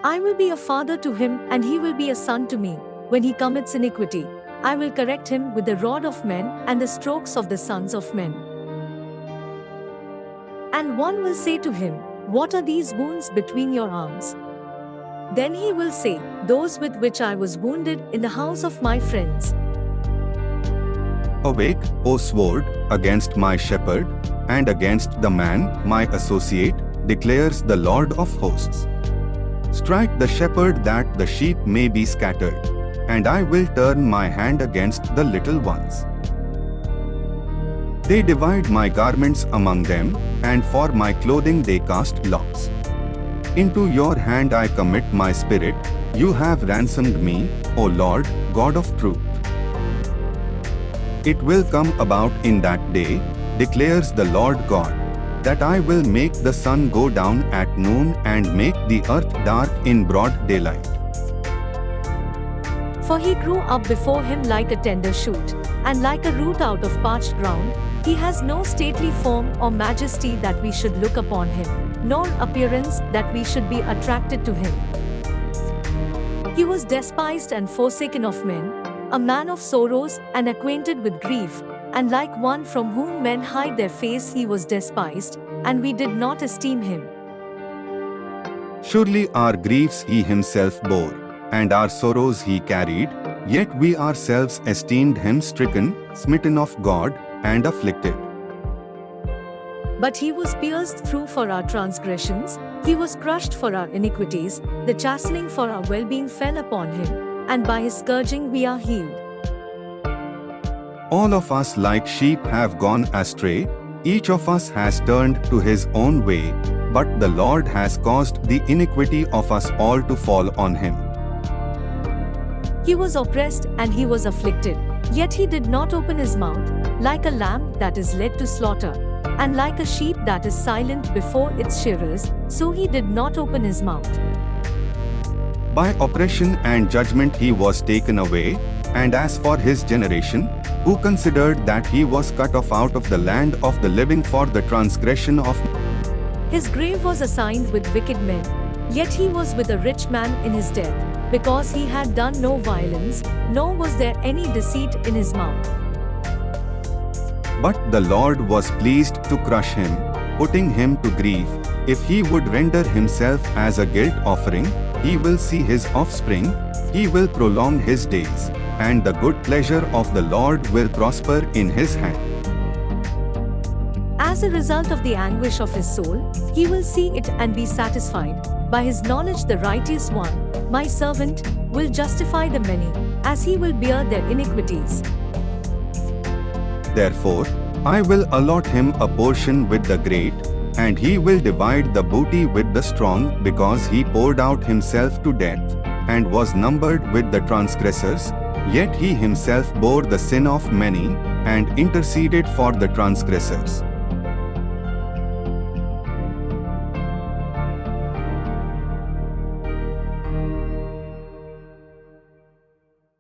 I will be a father to him, and he will be a son to me. When he commits iniquity, I will correct him with the rod of men and the strokes of the sons of men. And one will say to him, What are these wounds between your arms? Then he will say, Those with which I was wounded in the house of my friends. Awake, O sword, against my shepherd, and against the man, my associate, declares the Lord of hosts. Strike the shepherd that the sheep may be scattered, and I will turn my hand against the little ones. They divide my garments among them, and for my clothing they cast lots. Into your hand I commit my spirit, you have ransomed me, O Lord, God of truth. It will come about in that day, declares the Lord God, that I will make the sun go down at noon and make the earth dark in broad daylight. For he grew up before him like a tender shoot, and like a root out of parched ground. He has no stately form or majesty that we should look upon him, nor appearance that we should be attracted to him. He was despised and forsaken of men, a man of sorrows and acquainted with grief, and like one from whom men hide their face he was despised, and we did not esteem him. Surely our griefs he himself bore, and our sorrows he carried, yet we ourselves esteemed him stricken, smitten of God, and afflicted. But he was pierced through for our transgressions, he was crushed for our iniquities, the chastening for our well-being fell upon him, and by his scourging we are healed. All of us like sheep have gone astray, each of us has turned to his own way, but the Lord has caused the iniquity of us all to fall on him. He was oppressed and he was afflicted, yet he did not open his mouth, like a lamb that is led to slaughter, and like a sheep that is silent before its shearers, so he did not open his mouth. By oppression and judgment he was taken away, and as for his generation, who considered that he was cut off out of the land of the living for the transgression of his grave was assigned with wicked men, yet he was with a rich man in his death, because he had done no violence, nor was there any deceit in his mouth. But the Lord was pleased to crush him, putting him to grief. If he would render himself as a guilt offering, he will see his offspring, he will prolong his days, and the good pleasure of the Lord will prosper in his hand. As a result of the anguish of his soul, he will see it and be satisfied. By his knowledge the righteous one, my servant, will justify the many, as he will bear their iniquities. Therefore, I will allot him a portion with the great, and he will divide the booty with the strong, because he poured out himself to death, and was numbered with the transgressors, yet he himself bore the sin of many, and interceded for the transgressors.